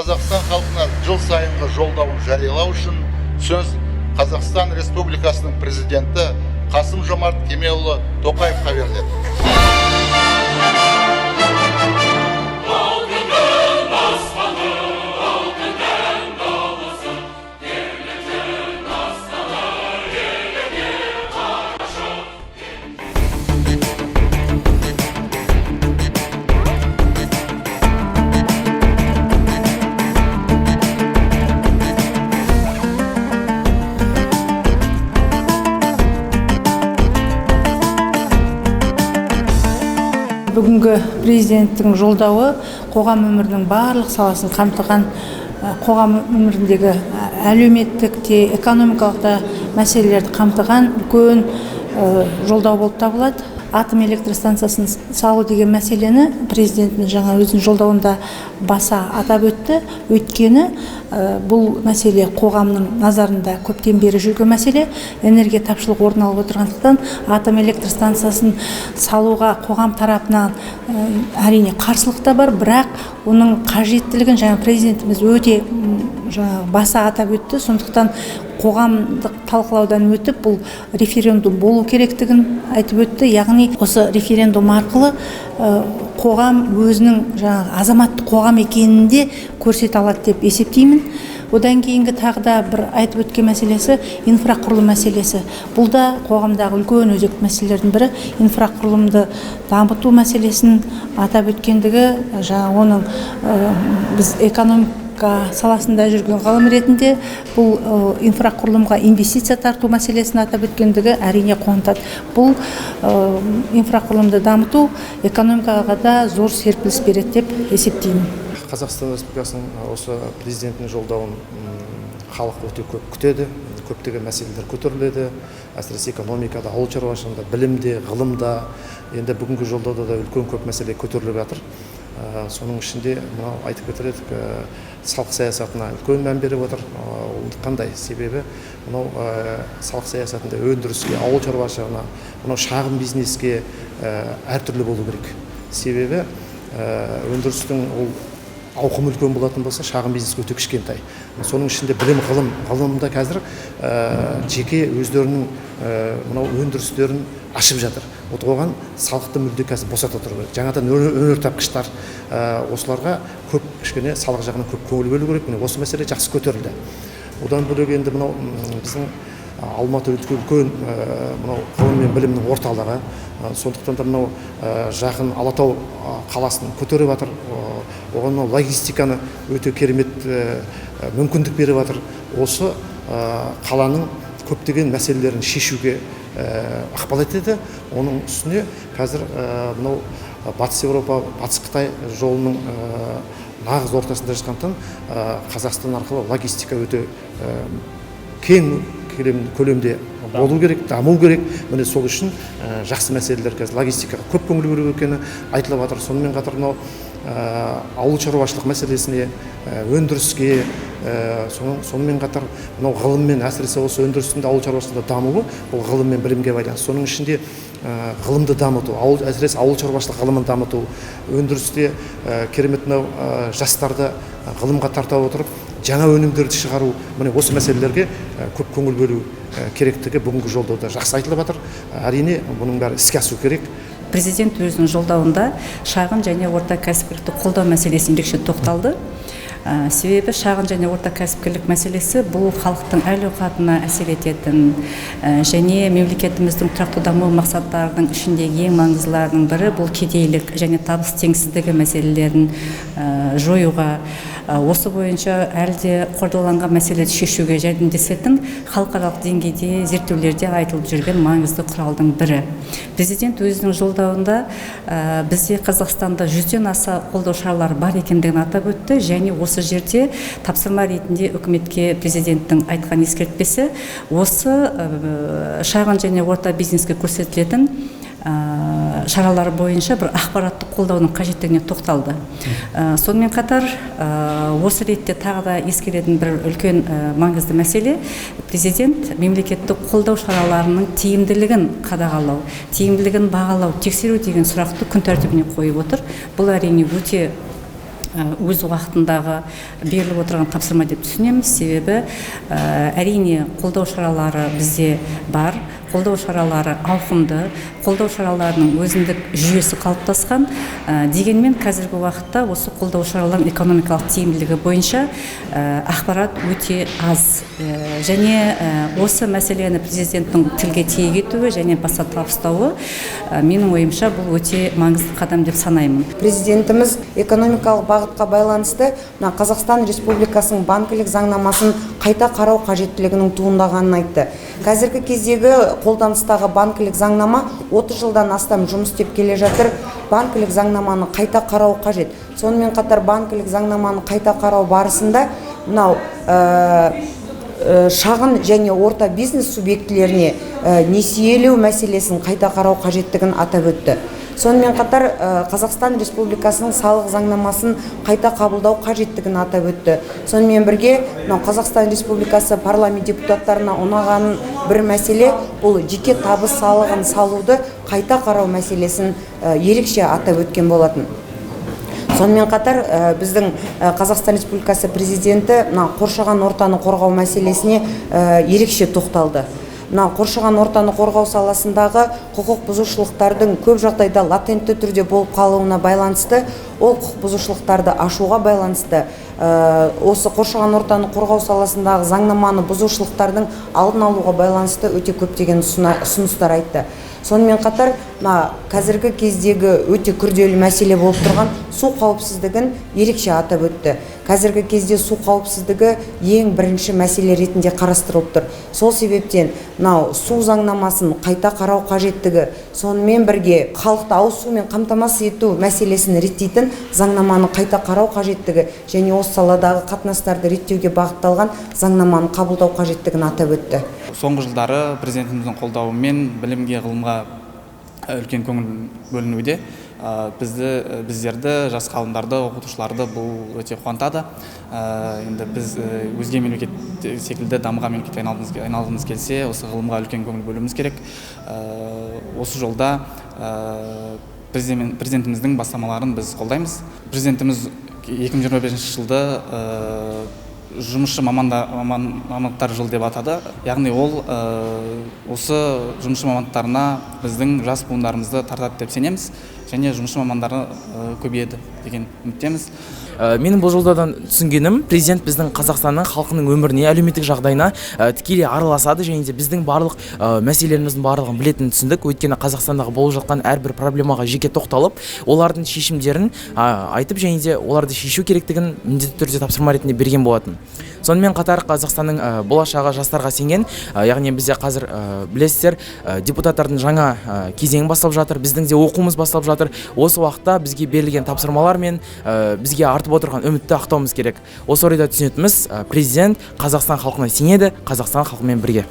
Қазақстан халқына жыл сайынғы жолдауын жариялау үшін сөз Қазақстан Республикасының президенті Қасым-Жомарт Кемелұлы Тоқаевқа беріледі. Бүгінгі президенттің жолдауы қоғам өмірінің барлық саласын қамтыған, қоғам өміріндегі әлеуметтік те, экономикалық та мәселелерді қамтыған үлкен жолдау болып табылады. Атом электростанциясын салу деген мәселені президенттің жаңа өзінің жолдауында баса атап өтті. Өйткені бұл мәселе қоғамның назарында көптен бері жүрген мәселе. Энергия тапшылығы орын алып отырғандықтан атом электростанциясын салуға қоғам тарапынан әрине қарсылық та бар, бірақ оның қажеттілігін жаңа президентіміз өте баса атап өтті. Сондықтан қоғамдық талқылаудан өтіп бұл референдум болу керектігін айтып өтті. Яғни осы референдум арқылы қоғам өзінің азаматтық қоғам екенінде көрсете алады деп есептеймін. Одан кейінгі тағы да бір айтып өткен мәселесі инфрақұрылым мәселесі. Бұл да қоғамдағы үлкен өзекті мәселелердің бірі. Инфрақұрылымды дамыту мәселесін атап өткендігі, оның біз экономика саласында жүрген ғалым ретінде бұл инфрақұрылымға инвестиция тарту мәселесін атап өткендігі әрине қуантады. Бұл инфрақұрылымды дамыту экономикаға да зор серпіліс береді деп есептеймін. Қазақстан Республикасының осы президентінің жолдауын халық өте көп күтеді, көптеген мәселелер көтеріледі, әсіресе экономикада, ауыл шаруашылығында, білімде, ғылымда, енді бүгінгі жолдауда да үлкен көп мәселе көтеріліп жатыр. Соның ішінде мынау айтып кетер едік, салық саясатына үлкен мән беріп отыр. Ол қандай? Себебі мынау салық саясатында өндіріске, ауыл шаруашылығына, мынау шағын бизнеске әртүрлі болу керек. Себебі өндірістің ол ауқымы үлкен болатын болса, шағын бизнес өте кішкентай. Соның ішінде білім, ғылымда қазір жеке өздерінің мынау өндірістерін ашып жатыр. Оған салықты мүлде қазір босата тұру керек. Жаңадан өнертапқыштар, осыларға көп кішкене салық жағына көп көңіл бөлу керек. Осы мәселе жақсы көтерілді. Одан бөлек енді мынау біздің Алматы үлкен мынау ғылым мен білімнің орталығы. Сондықтан да мынау жақын Алатау қаласын көтеріп жатыр. Оған логистиканы өте керемет мүмкіндік беріп жатыр. Осы қаланың көптеген мәселелерін шешуге ықпал етеді. Оның үстіне қазір мынау Батыс Еуропа, Батыс Қытай жолының нағыз ортасында жатқандықтан Қазақстан арқылы логистика өте кең көлемде болу керек, даму керек. Міне сол үшін жақсы мәселелер қазір логистикаға көп көңіл бөлу екені айтылып жатыр. Сонымен қатар мынау ауыл шаруашылық мәселесіне, өндіріске, сонымен қатар мынау ғылыммен, әсіресе осы өндірістің ауыл шаруашылығында дамуы, бұл ғылым мен білімге байланысты. Соның ішінде ғылымды дамыту, әсіресе ауыл шаруашылық ғылымын дамыту, өндірісте керемет мынау жастарды ғылымға тарта отырып, жаңа өнімдерді шығару, міне осы мәселелерге көп көңіл бөлу керектігі бүгінгі жолдауда жақсы айтылып жатыр. Әрине, бұның бәрі іске асу керек. Президент өзінің жолдауында шағын және орта кәсіпкерлікті қолдау мәселесіне ерекше тоқталды. Себебі шағын және орта кәсіпкерлік мәселесі бұл халықтың әл-ауқатына әсер ететін және мемлекетіміздің тұрақты даму мақсаттарының ішіндегі ең маңыздыларының бірі бұл кедейлік және табыс теңсіздігі мәселелерін жоюға, осы бойынша әлде қордаланған мәселелерді шешуге жәрдемдесетін халықаралық деңгейде зерттеулерде айтылып жүрген маңызды құралдың бірі. Президент өзінің жолдауында бізде Қазақстанда 100-ден аса қолдау шаралары бар екендігін атап өтті және осы жерде тапсырма ретінде үкіметке президенттің айтқан ескертпесі осы шағын және орта бизнеске көрсетілетін шаралары бойынша бір ақпараттық қолдаудың қажеттігіне тоқталды. Сонымен қатар осы ретте тағы да ескеретін бір үлкен маңызды мәселе президент мемлекеттік қолдау шараларының тиімділігін қадағалау, тиімділігін бағалау, тексеру деген сұрақты күн тәртібіне қойып отыр. Бұл әрине өте өз уақытындағы беріліп отырған тапсырма деп түсінеміз. Себебі әрине қолдау шаралары бізде бар, қолдау шаралары ауқымды, қолдау шараларының өзіндік жүйесі қалыптасқан. Дегенмен қазіргі уақытта осы қолдау шараларының экономикалық тиімділігі бойынша ақпарат өте аз. Және осы мәселені президенттің тілге тиек етуі және баса табыстауы менің ойымша бұл өте маңызды қадам деп санаймын. Президентіміз экономикалық бағытқа байланысты Қазақстан Республикасының банкілік заңнамасын қайта қарау қажеттілігінің туындағанын айтты. Қазіргі кездегі қолданыстағы банкілік заңнама 30 жылдан астам жұмыс істеп келе жатыр. Банкілік заңнаманы қайта қарау қажет. Сонымен қатар банкілік заңнаманы қайта қарау барысында мынау шағын және орта бизнес субъектілеріне несиелеу мәселесін қайта қарау қажеттігін атап өтті. Сонымен қатар Қазақстан Республикасының салық заңнамасын қайта қабылдау қажеттігін атап өтті. Сонымен бірге Қазақстан Республикасы парламент депутаттарына ұнаған бір мәселе бұл жеке табыс салығын салуды қайта қарау мәселесін ерекше атап өткен болатын. Сонымен қатар біздің Қазақстан Республикасы президенті қоршаған ортаны қорғау мәселесіне ерекше тоқталды. Қоршаған ортаны қорғау саласындағы құқық бұзушылықтардың көп жағдайда латентті түрде болып қалуына байланысты, ол құқық бұзушылықтарды ашуға байланысты, осы қоршаған ортаны қорғау саласындағы заңнаманы бұзушылықтардың алдын алуға байланысты өте көптеген ұсыныстар айтты. Сонымен қатар қазіргі кездегі өте күрделі мәселе болып тұрған су қауіпсіздігін ерекше атап өтті. Қазіргі кезде су қауіпсіздігі ең бірінші мәселе ретінде қарастырылып тұр. Сол себептен су заңнамасын қайта қарау қажеттігі, сонымен бірге халықты ауыз сумен қамтамасыз ету мәселесін реттейтін заңнаманы қайта қарау қажеттігі және осы саладағы қатынастарды реттеуге бағытталған заңнаманы қабылдау қажеттігін атап өтті. Соңғы жылдары президентіміздің қолдауымен білімге, ғылымға үлкен көңіл бөлінуде. Біздерді, жас ғалымдарды, оқытушыларды бұл өте қуантады. Енді біз өзге мемлекет секілді дамыған мемлекетке айналғымыз келсе, осы ғылымға үлкен көңіл бөлуіміз керек. Осы жолда президентіміздің бастамаларын біз қолдаймыз. Президентіміз 2025 жылды жұмысшы мамандықтар жылы деп атады. Яғни ол осы жұмысшы мамандықтарына біздің жас буындарымызды тартады деп сенеміз, және жұмысшы мамандары көбейеді деген үміттеміз. Менің бұл жолдардан түсінгенім, президент біздің Қазақстанның халқының өміріне, әлеуметтік жағдайына тікелей араласады, және де біздің барлық мәселелеріміздің барлығын білетінін түсіндік. Өйткені Қазақстандағы болып жатқан әрбір проблемаға жеке тоқталып, олардың шешімдерін айтып, және де оларды шешу керектігін міндетті түрде тапсырма ретінде берген болатын. Сонымен қатар Қазақстанның болашағы жастарға сенген, яғни бізде қазір білесіздер, депутаттардың жаңа кезеңі басталып жатыр, біздің де оқуымыз басталып жатыр. Осы уақытта бізге берілген тапсырмалар мен бізге артып отырған үмітті ақтауымыз керек. Осы орайда түсінетініміз, президент Қазақстан халқына сенеді, Қазақстан халқымен бірге.